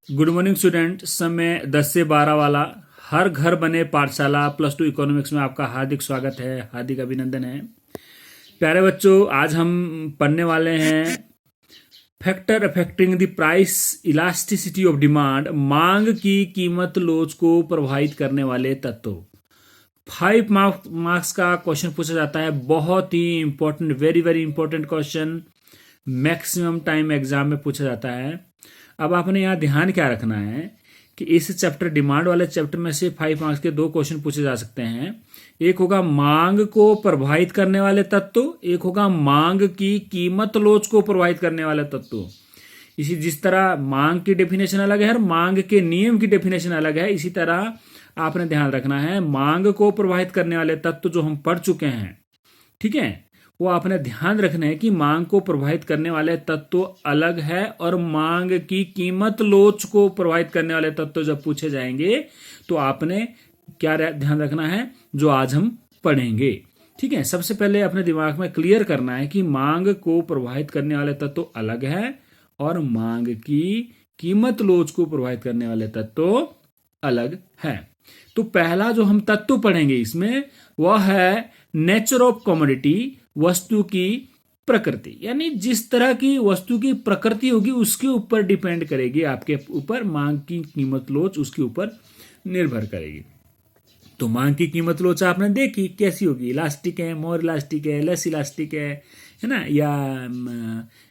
Good morning student. समय 10 से 12 वाला हर घर बने पाठशाला +2 इकोनॉमिक्स में आपका हार्दिक स्वागत है, हार्दिक अभिनंदन है। प्यारे बच्चों, आज हम पढ़ने वाले हैं factor affecting the price elasticity of demand, मांग की कीमत लोच को प्रभावित करने वाले तत्व। 5 मार्क्स का क्वेश्चन पूछा जाता है, बहुत ही important, very very important question, maximum time exam में पूछा जाता है। अब आपने यहाँ ध्यान क्या रखना है कि इस चैप्टर डिमांड वाले चैप्टर में से 5 मार्क्स के 2 क्वेश्चन पूछे जा सकते हैं। एक होगा मांग को प्रभावित करने वाले तत्व, एक होगा मांग की कीमत लोच को प्रभावित करने वाले तत्व। इसी जिस तरह मांग की डेफिनेशन अलग है और मांग के नियम की डेफिनेशन अलग है, इसी तरह आपने ध्यान रखना है मांग को प्रभावित करने वाले तत्व जो हम पढ़ चुके हैं, ठीक है, वो आपने ध्यान रखना है कि मांग को प्रभावित करने वाले तत्व अलग है और मांग की कीमत लोच को प्रभावित करने वाले तत्व जब पूछे जाएंगे तो आपने क्या ध्यान रखना है जो आज हम पढ़ेंगे। ठीक है, सबसे पहले अपने दिमाग में क्लियर करना है कि मांग को प्रभावित करने वाले तत्व अलग है और मांग की कीमत लोच को प्रभावित करने वाले तत्व अलग है। तो पहला जो हम तत्व पढ़ेंगे इसमें वह है नेचर ऑफ कमोडिटी, वस्तु की प्रकृति। यानी जिस तरह की वस्तु की प्रकृति होगी उसके ऊपर डिपेंड करेगी, आपके ऊपर मांग की कीमत लोच उसके ऊपर निर्भर करेगी। तो मांग की कीमत लोच आपने देखी कैसी होगी, इलास्टिक है, मोर इलास्टिक है, लेस इलास्टिक है ना, या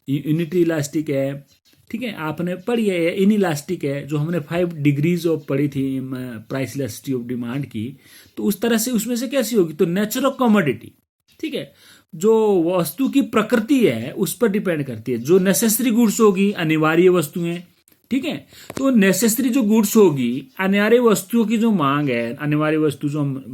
यूनिटरी इलास्टिक है। ठीक है, आपने पढ़ी है, इन इलास्टिक है, जो हमने 5 डिग्रीज ऑफ पढ़ी थी प्राइस इलास्टिसिटी ऑफ डिमांड की। तो उस तरह से उसमें से कैसी होगी, तो नेचर ऑफ कमोडिटी, ठीक है, जो वस्तु की प्रकृति है उस पर डिपेंड करती है। जो नेसेसरी गुड्स होगी, अनिवार्य वस्तुएं, ठीक है, तो नेसेसरी जो गुड्स होगी, अनिवार्य वस्तुओं की जो मांग है, अनिवार्य वस्तु जो हम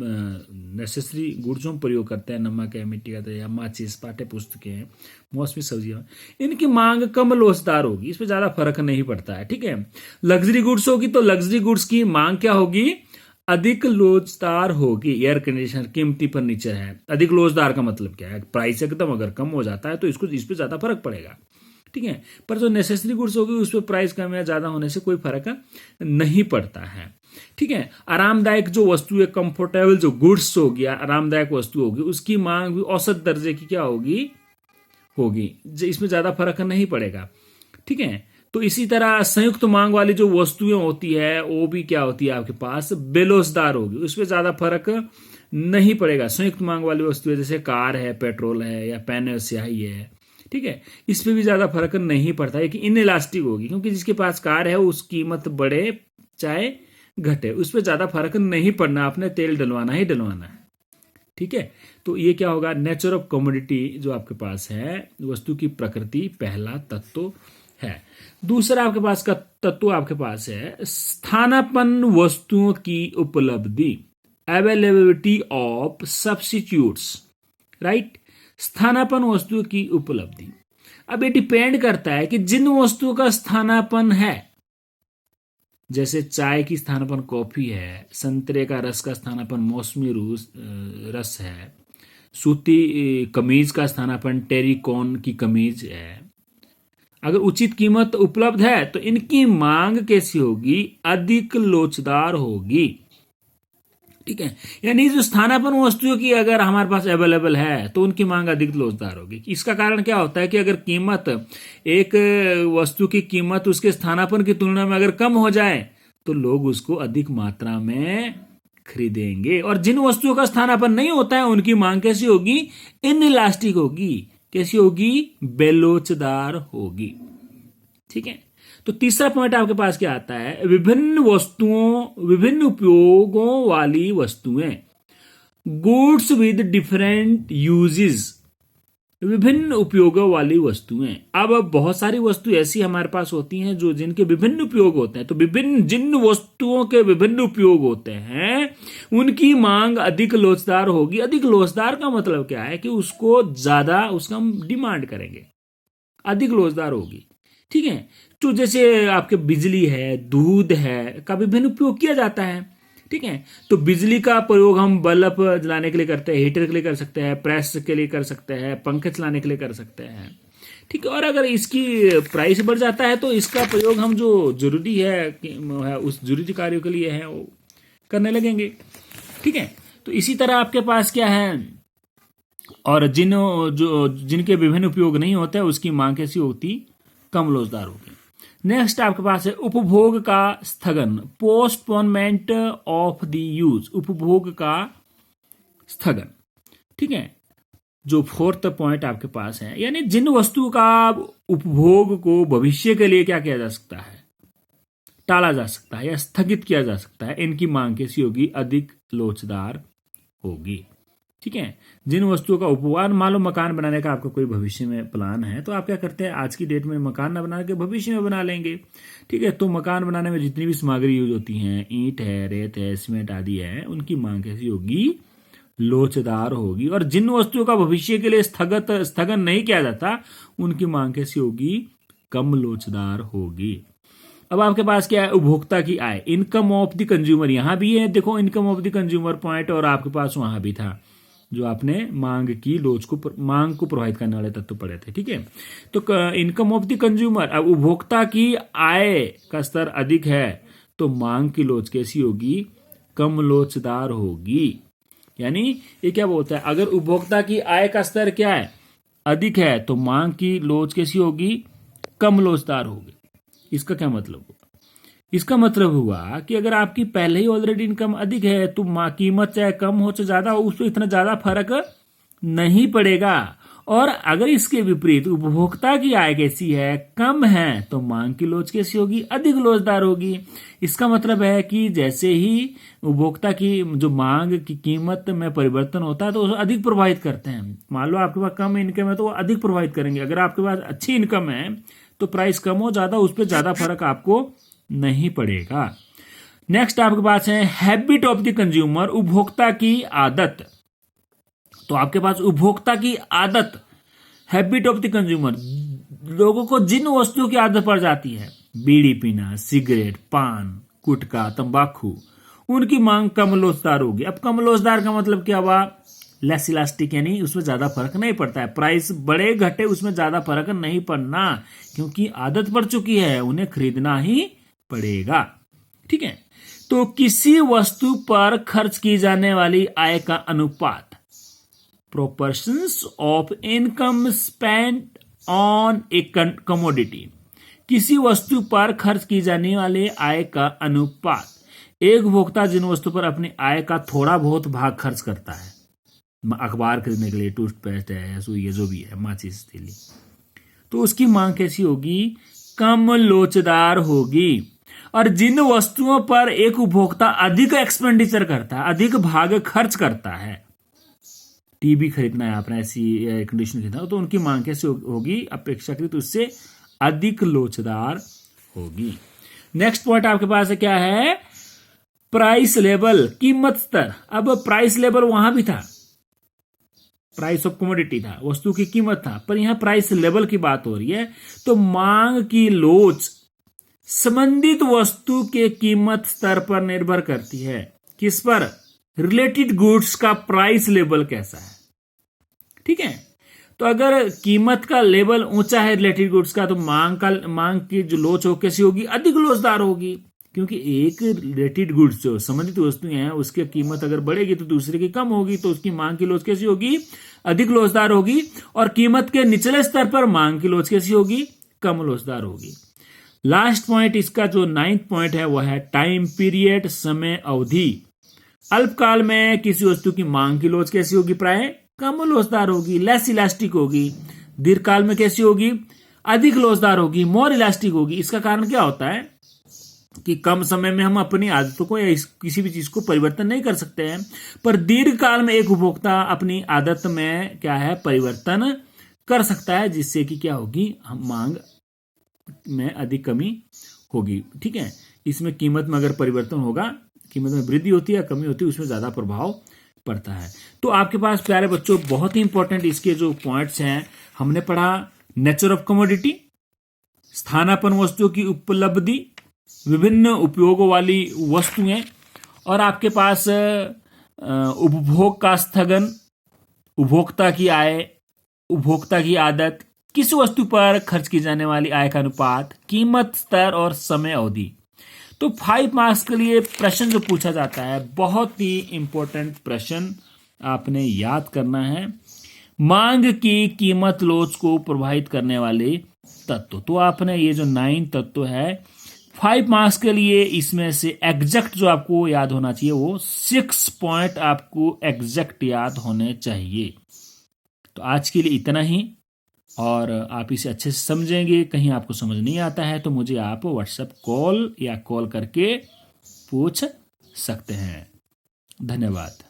नेसेसरी गुड्स जो हम प्रयोग करते हैं, नमक है, मिट्टी का तेल या माचिस, पाठ्य पुस्तकें हैं, मौसमी सब्जियां, इनकी मांग कम लोचदार होगी, इस पर ज्यादा फर्क नहीं पड़ता है। ठीक है, लग्जरी गुड्स होगी तो लग्जरी गुड्स की मांग क्या होगी, अधिक लोचदार होगी। एयर कंडीशनर, कीमती फर्नीचर है, अधिक लोचदार का मतलब क्या है, प्राइस एकदम अगर कम हो जाता है तो इस पे ज्यादा फर्क पड़ेगा। ठीक है, पर जो नेसेसरी गुड्स होगी उस पर प्राइस कम या ज्यादा होने से कोई फर्क नहीं पड़ता है। ठीक है, आरामदायक जो वस्तु है, कंफर्टेबल जो गुड्स होगी, आरामदायक वस्तु होगी, उसकी मांग भी औसत दर्जे की क्या होगी, इसमें ज्यादा फर्क नहीं पड़ेगा। ठीक है, तो इसी तरह संयुक्त मांग वाली जो वस्तुएं होती है वो भी क्या होती है आपके पास, बेलोचदार होगी, उसमें ज्यादा फर्क नहीं पड़ेगा। संयुक्त मांग वाली वस्तुएं जैसे कार है, पेट्रोल है या पेन है, स्याही है, ठीक है, इस पे भी ज्यादा फर्क नहीं पड़ता है कि इन इलास्टिक होगी, क्योंकि जिसके पास कार है उस कीमत बढ़े चाहे घटे, उस पर ज्यादा फर्क नहीं पड़ना, आपने तेल डलवाना ही डलवाना है। ठीक है, तो ये क्या होगा, नेचर ऑफ कमोडिटी जो आपके पास है, वस्तु की प्रकृति, पहला तत्व है। दूसरा आपके पास का तत्व आपके पास है स्थानापन्न वस्तुओं की उपलब्धि, अवेलेबिलिटी ऑफ सब्स्टिट्यूट्स, राइट, स्थानापन्न वस्तुओं की उपलब्धि। अब ये डिपेंड करता है कि जिन वस्तुओं का स्थानापन्न है, जैसे चाय की स्थानापन्न कॉफी है, संतरे का रस का स्थानापन्न मौसमी रस है, सूती कमीज का स्थानापन्न टेरिकॉन की कमीज है, अगर उचित कीमत उपलब्ध है तो इनकी मांग कैसी होगी, अधिक लोचदार होगी। ठीक है, यानी जो स्थानापन्न वस्तुओं की अगर हमारे पास अवेलेबल है तो उनकी मांग अधिक लोचदार होगी। इसका कारण क्या होता है कि अगर कीमत, एक वस्तु की कीमत उसके स्थानापन्न की तुलना में अगर कम हो जाए तो लोग उसको अधिक मात्रा में खरीदेंगे, और जिन वस्तुओं का स्थानापन्न नहीं होता है उनकी मांग कैसी होगी, इनइलास्टिक होगी, कैसी होगी, बेलोचदार होगी। ठीक है, तो तीसरा पॉइंट आपके पास क्या आता है, विभिन्न वस्तुओं, विभिन्न उपयोगों वाली वस्तुएं, गुड्स विद डिफरेंट यूजेस, विभिन्न उपयोगों वाली वस्तुएं। अब बहुत सारी वस्तु ऐसी हमारे पास होती हैं जो जिनके विभिन्न उपयोग होते हैं, तो विभिन्न जिन वस्तुओं के विभिन्न उपयोग होते हैं उनकी मांग अधिक लोचदार होगी। अधिक लोचदार का मतलब क्या है कि उसको ज्यादा, उसका हम डिमांड करेंगे, अधिक लोचदार होगी। ठीक है, तो जैसे आपके बिजली है, दूध है, का विभिन्न उपयोग किया जाता है। ठीक है, तो बिजली का प्रयोग हम बल्ब जलाने के लिए करते हैं, हीटर के लिए कर सकते हैं, प्रेस के लिए कर सकते हैं, पंखे चलाने के लिए कर सकते हैं। ठीक है। और अगर इसकी प्राइस बढ़ जाता है तो इसका प्रयोग हम जो जरूरी है उस जरूरी कार्यों के लिए है वो करने लगेंगे। ठीक है। तो इसी तरह आपके पास क्या है, और जिनके विभिन्न उपयोग नहीं होते उसकी मांग कैसी होती, कम लोचदार होगी। नेक्स्ट आपके पास है उपभोग का स्थगन, पोस्टपोनमेंट ऑफ द यूज, उपभोग का स्थगन। ठीक है। जो फोर्थ पॉइंट आपके पास है, यानी जिन वस्तु का उपभोग को भविष्य के लिए क्या किया जा सकता है, टाला जा सकता है या स्थगित किया जा सकता है, इनकी मांग कैसी होगी, अधिक लोचदार होगी। ठीक है। जिन वस्तुओं का उपभोग, मान लो मकान बनाने का आपका कोई भविष्य में प्लान है, तो आप क्या करते हैं, आज की डेट में मकान ना बना के भविष्य में बना लेंगे। ठीक है। तो मकान बनाने में जितनी भी सामग्री यूज होती हैं, ईंट है, रेत है, सीमेंट आदि है, उनकी मांग कैसी होगी, लोचदार होगी। और जिन वस्तुओं का भविष्य के लिए स्थगन नहीं किया जाता, उनकी मांग कैसी होगी, कम लोचदार होगी। अब आपके पास क्या है, उपभोक्ता की आय, इनकम ऑफ द कंज्यूमर, यहां भी है देखो income of the consumer point, और आपके पास वहां भी था जो आपने मांग को प्रभावित करने वाले तत्व पढ़े थे। ठीक है। तो इनकम ऑफ द कंज्यूमर, अब उपभोक्ता की आय का स्तर अधिक है तो मांग की लोच कैसी होगी, कम लोचदार होगी। यानी ये क्या बोलता है, अगर उपभोक्ता की आय का स्तर क्या है, अधिक है, तो मांग की लोच कैसी होगी, कम लोचदार होगी। इसका क्या मतलब हुआ, इसका मतलब हुआ कि अगर आपकी पहले ही ऑलरेडी इनकम अधिक है तो कीमत चाहे कम हो चाहे ज्यादा हो, उसमें इतना ज्यादा फर्क नहीं पड़ेगा। और अगर इसके विपरीत उपभोक्ता की आय कैसी है, कम है, तो मांग की लोच कैसी होगी, अधिक लोचदार होगी। इसका मतलब है कि जैसे ही उपभोक्ता की जो मांग की कीमत में परिवर्तन होता है तो उसे अधिक प्रभावित करते हैं। मान लो आपके पास कम इनकम है तो वो अधिक प्रभावित करेंगे, अगर आपके पास अच्छी इनकम है तो प्राइस कम हो ज्यादा, उस पर ज्यादा फर्क आपको नहीं पड़ेगा। नेक्स्ट आपके पास है हैबिट ऑफ द कंज्यूमर, उपभोक्ता की आदत। तो आपके पास उपभोक्ता की आदत, हैबिट ऑफ द कंज्यूमर, लोगों को जिन वस्तुओं की आदत पड़ जाती है, बीड़ी पीना, सिगरेट, पान, गुटखा, तंबाकू, उनकी मांग कम लोचदार होगी। अब कम लोचदार का मतलब क्या हुआ, लेस इलास्टिक, यानी उसमें ज्यादा फर्क नहीं पड़ता है, प्राइस बढ़े घटे उसमें ज्यादा फर्क नहीं पड़ना, क्योंकि आदत पड़ चुकी है, उन्हें खरीदना ही पड़ेगा। ठीक है। तो किसी वस्तु पर खर्च की जाने वाली आय का अनुपात, proportions of income spent on A commodity, किसी वस्तु पर खर्च की जाने वाली आय का अनुपात, एक उपभोक्ता जिन वस्तु पर अपनी आय का थोड़ा बहुत भाग खर्च करता है, अखबार खरीदने के लिए, टूथपेस्ट है, सुई है, जो भी है, माचिस, तीली, तो उसकी मांग कैसी होगी, कम लोचदार होगी। और जिन वस्तुओं पर एक उपभोक्ता अधिक एक्सपेंडिचर करता है, अधिक भाग खर्च करता है, टीवी खरीदना है आपने, ऐसी कंडीशन खरीदना, तो उनकी मांग कैसे होगी, अपेक्षाकृत उससे अधिक लोचदार होगी। नेक्स्ट पॉइंट आपके पास है क्या है, प्राइस लेवल, कीमत स्तर। अब प्राइस लेवल वहां भी था, प्राइस ऑफ कमोडिटी था, वस्तु की कीमत था, पर यहां प्राइस लेवल की बात हो रही है। तो मांग की लोच संबंधित वस्तु के कीमत स्तर पर निर्भर करती है। किस पर, रिलेटेड गुड्स का प्राइस लेवल कैसा है। ठीक है। तो अगर कीमत का लेवल ऊंचा है रिलेटेड गुड्स का, तो मांग की जो लोच हो कैसी होगी, अधिक लोचदार होगी, क्योंकि एक रिलेटेड गुड्स जो संबंधित वस्तुएं हैं उसकी कीमत अगर बढ़ेगी तो दूसरे की कम होगी, तो उसकी मांग की लोच कैसी होगी, अधिक लोचदार होगी। और कीमत के निचले स्तर पर मांग की लोच कैसी होगी, कम लोचदार होगी। लास्ट पॉइंट इसका जो 9th पॉइंट है वह है टाइम पीरियड, समय अवधि। अल्पकाल में किसी वस्तु की मांग की लोच कैसी होगी, प्राय कम लोचदार होगी, लेस इलास्टिक होगी। दीर्घकाल में कैसी होगी, अधिक लोचदार होगी, मोर इलास्टिक होगी। इसका कारण क्या होता है कि कम समय में हम अपनी आदतों को या किसी भी चीज को परिवर्तन नहीं कर सकते हैं, पर दीर्घकाल में एक उपभोक्ता अपनी आदत में क्या है, परिवर्तन कर सकता है, जिससे कि क्या होगी, हम मांग में अधिक कमी होगी। ठीक है। इसमें कीमत में अगर परिवर्तन होगा, कीमत में वृद्धि होती है या कमी होती है, उसमें ज्यादा प्रभाव पड़ता है। तो आपके पास प्यारे बच्चों बहुत ही इंपॉर्टेंट इसके जो पॉइंट्स हैं, हमने पढ़ा नेचर ऑफ कमोडिटी, स्थानापन्न वस्तुओं की उपलब्धि, विभिन्न उपयोगों वाली वस्तुएं, और आपके पास उपभोग का स्थगन, उपभोक्ता की आय, उपभोक्ता की आदत, किस वस्तु पर खर्च की जाने वाली आय का अनुपात, कीमत, स्तर और समय अवधि। तो 5 मार्क्स के लिए प्रश्न जो पूछा जाता है, बहुत ही इंपॉर्टेंट प्रश्न आपने याद करना है। मांग की कीमत लोच को प्रभावित करने वाले तत्व। तो आपने ये जो 9 तत्व है 5 मार्क्स के लिए, इसमें से एग्जैक्ट जो आपको याद होना चाहिए वो 6 पॉइंट आपको एग्जैक्ट याद होने चाहिए। तो आज के लिए इतना ही, और आप इसे अच्छे से समझेंगे। कहीं आपको समझ नहीं आता है तो मुझे आप व्हाट्सएप कॉल या कॉल करके पूछ सकते हैं। धन्यवाद।